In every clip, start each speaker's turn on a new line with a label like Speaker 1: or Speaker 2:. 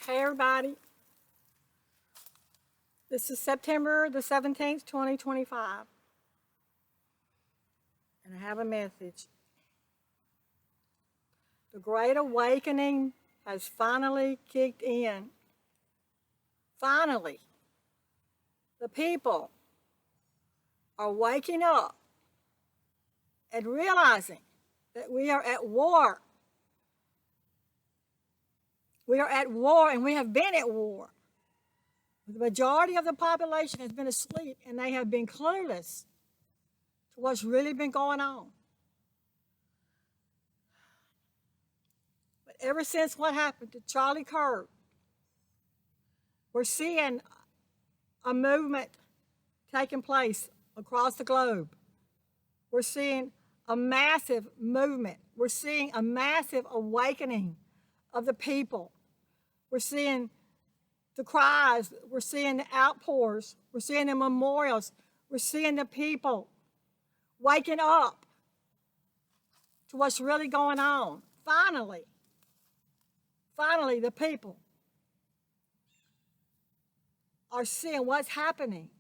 Speaker 1: Hey everybody, this is September the 17th, 2025, and I have a message. The Great Awakening has finally kicked in. Finally, the people are waking up and realizing that we are at war. We are at war, and we have been at war. The majority of the population has been asleep, and they have been clueless to what's really been going on. But ever since what happened to Charlie Kirk, we're seeing a movement taking place across the globe. We're seeing a massive movement. We're seeing a massive awakening of the people. We're seeing the cries. We're seeing the outpours. We're seeing the memorials. We're seeing the people waking up to what's really going on. Finally, the people are seeing what's happening.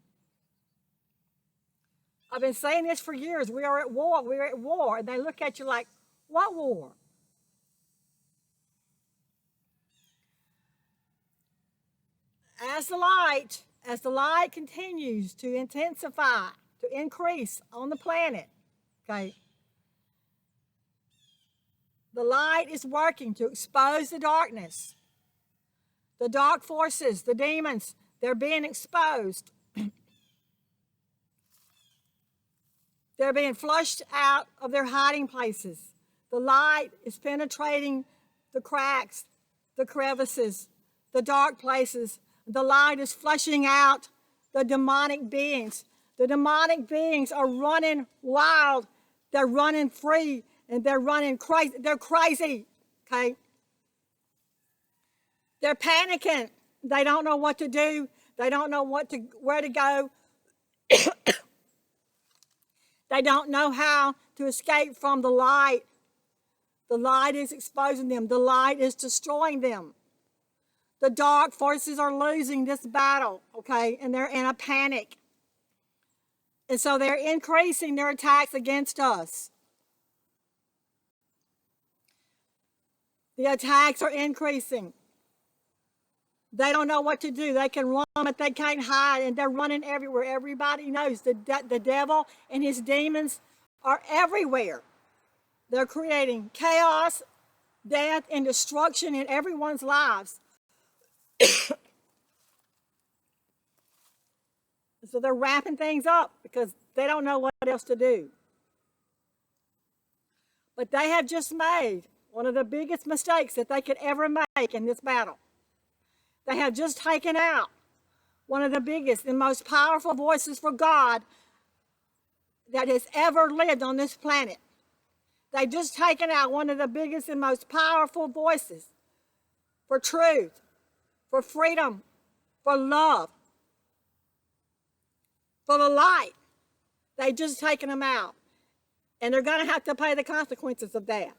Speaker 1: I've been saying this for years. We are at war. We're at war. And they look at you like, what war? As the light continues to intensify, to increase on the planet, okay, the light is working to expose the darkness. The dark forces, the demons, they're being exposed. They're being flushed out of their hiding places. The light is penetrating the cracks, the crevices, the dark places. The light is flushing out the demonic beings. The demonic beings are running wild. They're running free, and they're running crazy. They're crazy, okay? They're panicking. They don't know what to do. They don't know where to go. They don't know how to escape from the light. The light is exposing them. The light is destroying them. The dark forces are losing this battle, okay? And they're in a panic. And so they're increasing their attacks against us. The attacks are increasing. They don't know what to do. They can run, but they can't hide, and they're running everywhere. Everybody knows the devil and his demons are everywhere. They're creating chaos, death, and destruction in everyone's lives. So they're wrapping things up because they don't know what else to do. But they have just made one of the biggest mistakes that they could ever make in this battle. They have just taken out one of the biggest and most powerful voices for God that has ever lived on this planet. They've just taken out one of the biggest and most powerful voices for truth, for freedom, for love, for the light. They've just taken them out. And they're going to have to pay the consequences of that.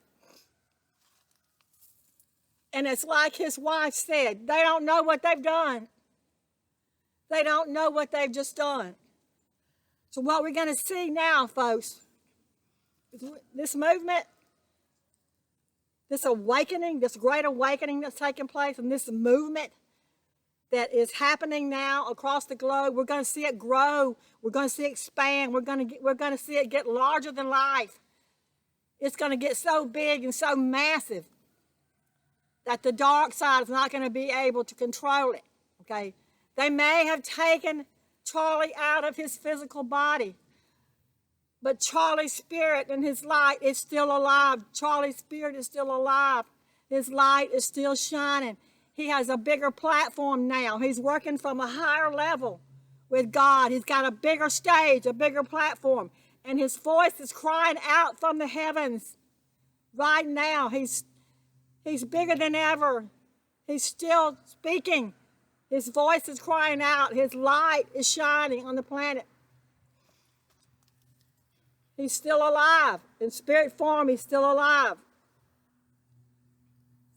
Speaker 1: And it's like his wife said, they don't know what they've done. They don't know what they've just done. So what we're going to see now, folks, is this movement, this awakening, this great awakening that's taking place, and this movement that is happening now across the globe, we're going to see it grow. We're going to see it expand. We're going to see it get larger than life. It's going to get so big and so massive that the dark side is not going to be able to control it, okay? They may have taken Charlie out of his physical body, but Charlie's spirit and his light is still alive. Charlie's spirit is still alive. His light is still shining. He has a bigger platform now. He's working from a higher level with God. He's got a bigger stage, a bigger platform, and his voice is crying out from the heavens right now. He's bigger than ever. He's still speaking. His voice is crying out. His light is shining on the planet. He's still alive. In spirit form, he's still alive.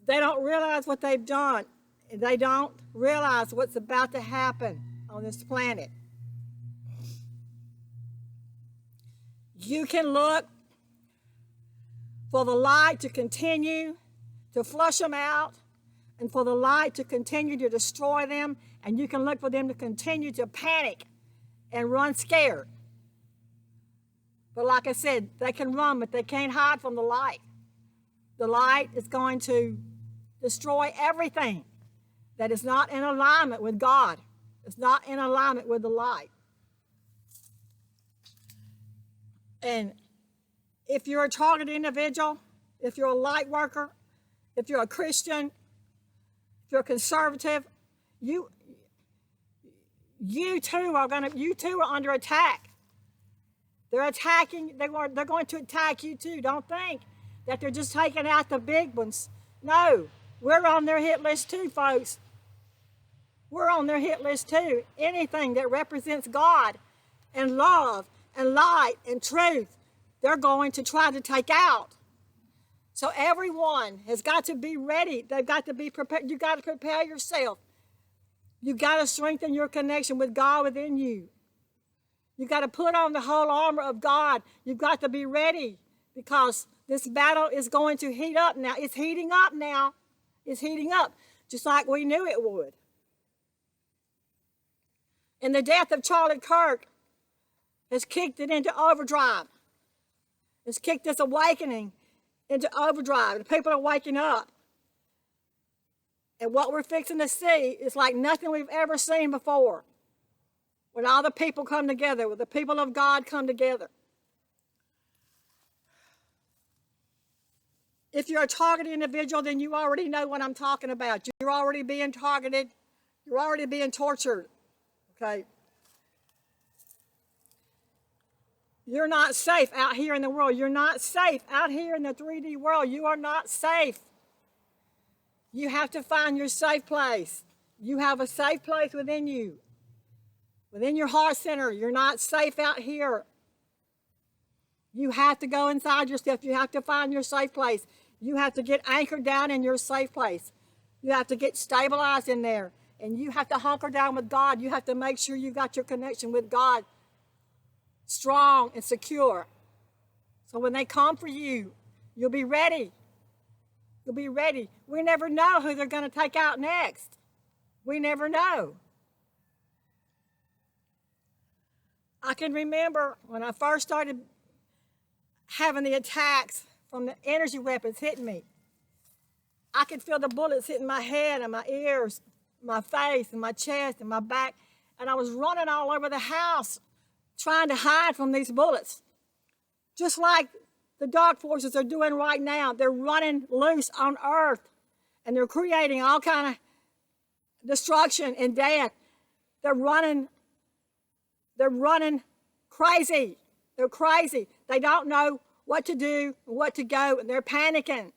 Speaker 1: They don't realize what they've done. They don't realize what's about to happen on this planet. You can look for the light to continue to flush them out and for the light to continue to destroy them, and you can look for them to continue to panic and run scared. But like I said, they can run, but they can't hide from the light. The light is going to destroy everything that is not in alignment with God. It's not in alignment with the light. And if you're a targeted individual, if you're a light worker, if you're a Christian, if you're a conservative, you too are under attack. They're attacking, they're going to attack you too. Don't think that they're just taking out the big ones. No, we're on their hit list too, folks. We're on their hit list too. Anything that represents God and love and light and truth, they're going to try to take out. So everyone has got to be ready. They've got to be prepared. You've got to prepare yourself. You've got to strengthen your connection with God within you. You've got to put on the whole armor of God. You've got to be ready because this battle is going to heat up now. It's heating up now. It's heating up just like we knew it would. And the death of Charlie Kirk has kicked it into overdrive. It's kicked this awakening into overdrive. The people are waking up. And what we're fixing to see is like nothing we've ever seen before. When all the people come together, when the people of God come together. If you're a targeted individual, then you already know what I'm talking about. You're already being targeted. You're already being tortured. Okay? You're not safe out here in the world. You're not safe out here in the 3D world. You are not safe. You have to find your safe place. You have a safe place within you. Within your heart center. You're not safe out here. You have to go inside yourself. You have to find your safe place. You have to get anchored down in your safe place. You have to get stabilized in there. And you have to hunker down with God. You have to make sure you got your connection with God strong and secure. So when they come for you, you'll be ready. You'll be ready. We never know who they're going to take out next. We never know. I can remember when I first started having the attacks from the energy weapons hitting me. I could feel the bullets hitting my head and my ears, my face and my chest and my back. And I was running all over the house trying to hide from these bullets. Just like the dark forces are doing right now. They're running loose on earth. And they're creating all kind of destruction and death. They're running crazy. They're crazy. They don't know what to do, what to go, and they're panicking.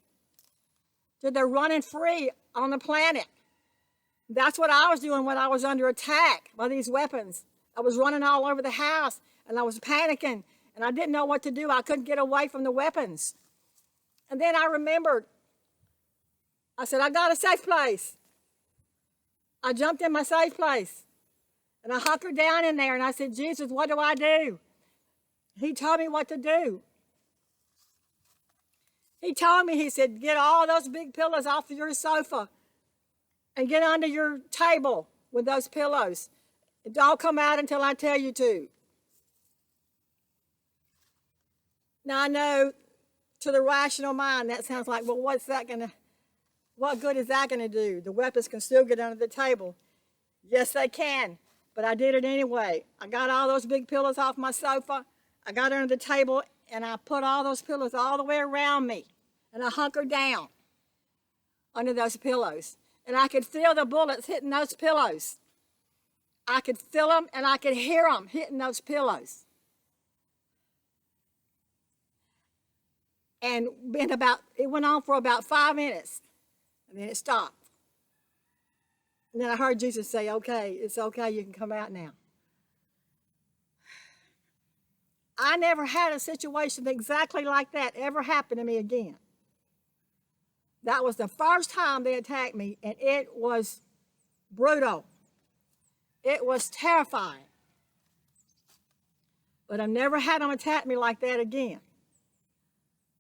Speaker 1: So they're running free on the planet. That's what I was doing when I was under attack by these weapons. I was running all over the house, and I was panicking, and I didn't know what to do. I couldn't get away from the weapons. And then I remembered. I said, I got a safe place. I jumped in my safe place, and I hunkered down in there, and I said, Jesus, what do I do? He told me what to do. He told me, he said, get all those big pillows off of your sofa and get under your table with those pillows. Don't come out until I tell you to. Now I know to the rational mind that sounds like, well, what good is that gonna do? The weapons can still get under the table. Yes, they can, but I did it anyway. I got all those big pillows off my sofa. I got under the table and I put all those pillows all the way around me. And I hunkered down under those pillows. And I could feel the bullets hitting those pillows. I could feel them and I could hear them hitting those pillows. And it went on for about 5 minutes. And then it stopped. And then I heard Jesus say, okay, it's okay, you can come out now. I never had a situation exactly like that ever happen to me again. That was the first time they attacked me, and it was brutal. It was terrifying. But I've never had them attack me like that again.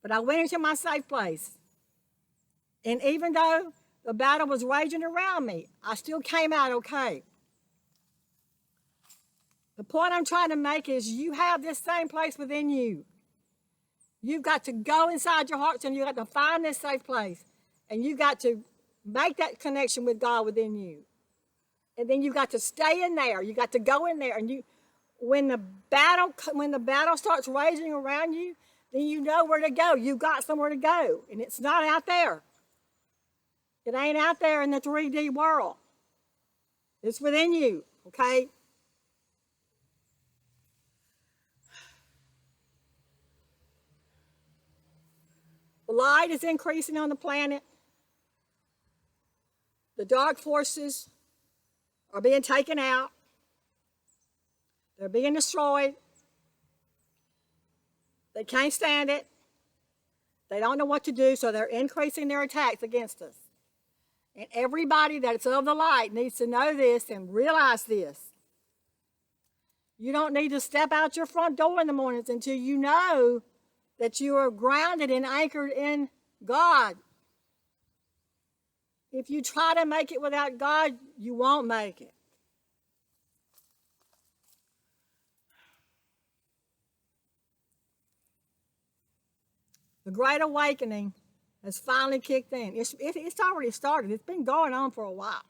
Speaker 1: But I went into my safe place. And even though the battle was raging around me, I still came out okay. The point I'm trying to make is you have this same place within you. You've got to go inside your hearts and you've got to find this safe place. And you've got to make that connection with God within you. And then you've got to stay in there. You got to go in there. And when the battle starts raging around you, then you know where to go. You've got somewhere to go. And it's not out there. It ain't out there in the 3D world. It's within you, okay? The light is increasing on the planet. The dark forces are being taken out. They're being destroyed. They can't stand it. They don't know what to do, so they're increasing their attacks against us. And everybody that's of the light needs to know this and realize this. You don't need to step out your front door in the mornings until you know that you are grounded and anchored in God. If you try to make it without God, you won't make it. The Great Awakening has finally kicked in. It's already started. It's been going on for a while.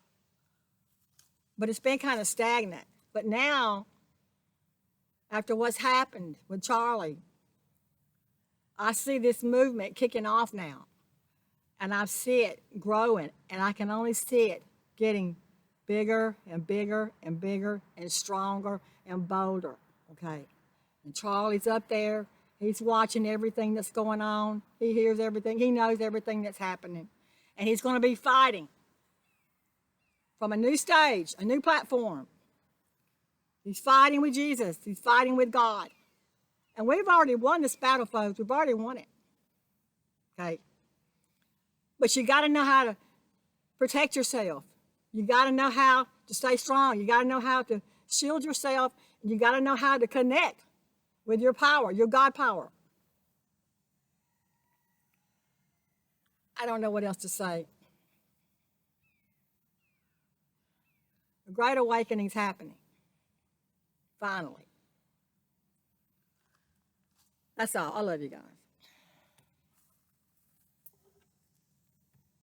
Speaker 1: But it's been kind of stagnant. But now, after what's happened with Charlie, I see this movement kicking off now. And I see it growing. And I can only see it getting bigger and bigger and bigger and stronger and bolder. Okay? And Charlie's up there. He's watching everything that's going on. He hears everything. He knows everything that's happening. And he's going to be fighting from a new stage, a new platform. He's fighting with Jesus. He's fighting with God. And we've already won this battle, folks. We've already won it. Okay? But you got to know how to protect yourself. You got to know how to stay strong. You got to know how to shield yourself. You got to know how to connect with your power, your God power. I don't know what else to say. The Great Awakening's happening. Finally. That's all. I love you guys.